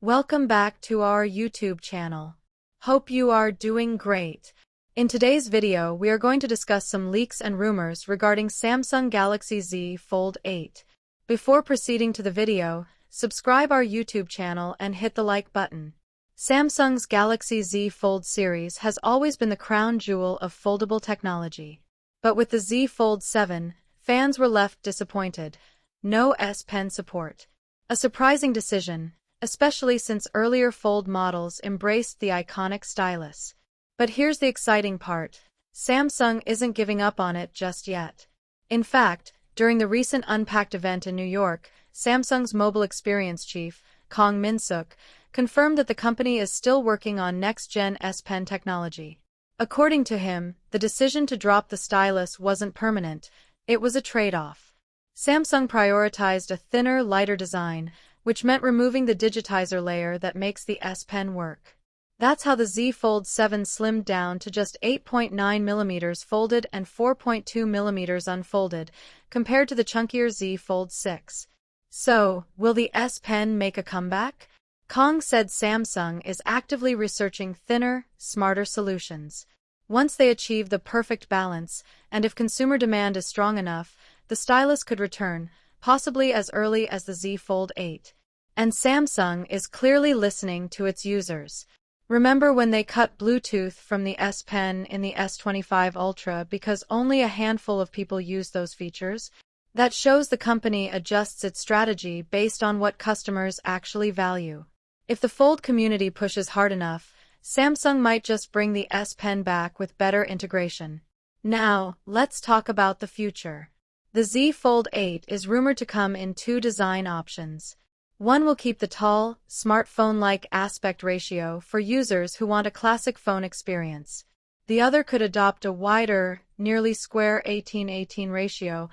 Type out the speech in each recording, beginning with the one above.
Welcome back to our YouTube channel. Hope you are doing great. In today's video, we are going to discuss some leaks and rumors regarding Samsung Galaxy Z Fold 8. Before proceeding to the video, subscribe our YouTube channel and hit the like button. Samsung's Galaxy Z Fold series has always been the crown jewel of foldable technology. But with the Z Fold 7, fans were left disappointed. No S Pen support. A surprising decision, especially since earlier Fold models embraced the iconic stylus. But here's the exciting part. Samsung isn't giving up on it just yet. In fact, during the recent Unpacked event in New York, Samsung's mobile experience chief, Kong Min-suk, confirmed that the company is still working on next-gen S Pen technology. According to him, the decision to drop the stylus wasn't permanent, it was a trade-off. Samsung prioritized a thinner, lighter design, which meant removing the digitizer layer that makes the S Pen work. That's how the Z Fold 7 slimmed down to just 8.9mm folded and 4.2mm unfolded, compared to the chunkier Z Fold 6. So, will the S Pen make a comeback? Kong said Samsung is actively researching thinner, smarter solutions. Once they achieve the perfect balance, and if consumer demand is strong enough, the stylus could return, possibly as early as the Z Fold 8. And Samsung is clearly listening to its users. Remember when they cut Bluetooth from the S Pen in the S25 Ultra because only a handful of people use those features? That shows the company adjusts its strategy based on what customers actually value. If the Fold community pushes hard enough, Samsung might just bring the S Pen back with better integration. Now, let's talk about the future. The Z Fold 8 is rumored to come in two design options. One will keep the tall, smartphone-like aspect ratio for users who want a classic phone experience. The other could adopt a wider, nearly square 18:18 ratio,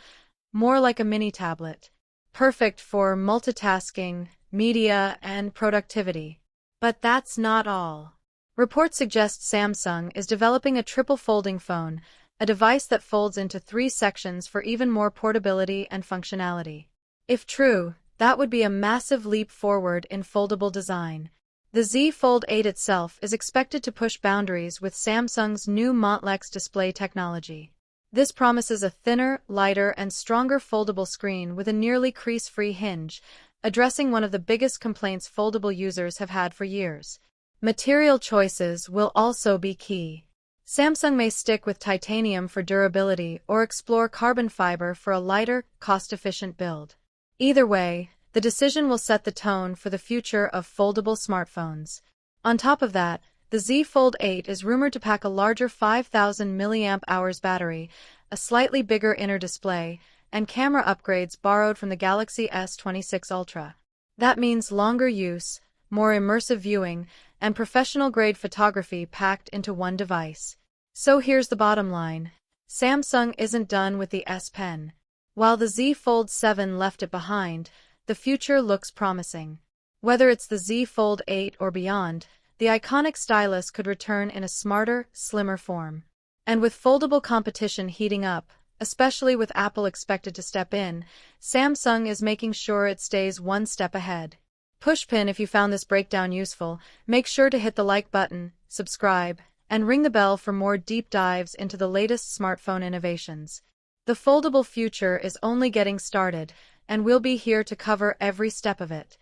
more like a mini tablet. Perfect for multitasking, media, and productivity. But that's not all. Reports suggest Samsung is developing a triple folding phone, a device that folds into 3 sections for even more portability and functionality. If true, that would be a massive leap forward in foldable design. The Z Fold 8 itself is expected to push boundaries with Samsung's new Montlex display technology. This promises a thinner, lighter, and stronger foldable screen with a nearly crease-free hinge, addressing one of the biggest complaints foldable users have had for years. Material choices will also be key. Samsung may stick with titanium for durability or explore carbon fiber for a lighter, cost-efficient build. Either way, the decision will set the tone for the future of foldable smartphones. On top of that, the Z Fold 8 is rumored to pack a larger 5,000 mAh battery, a slightly bigger inner display, and camera upgrades borrowed from the Galaxy S26 Ultra. That means longer use, more immersive viewing, and professional-grade photography packed into one device. So here's the bottom line. Samsung isn't done with the S Pen. While the Z Fold 7 left it behind, the future looks promising. Whether it's the Z Fold 8 or beyond, the iconic stylus could return in a smarter, slimmer form. And with foldable competition heating up, especially with Apple expected to step in, Samsung is making sure it stays one step ahead. Pushpin if you found this breakdown useful, make sure to hit the like button, subscribe, and ring the bell for more deep dives into the latest smartphone innovations. The foldable future is only getting started, and we'll be here to cover every step of it.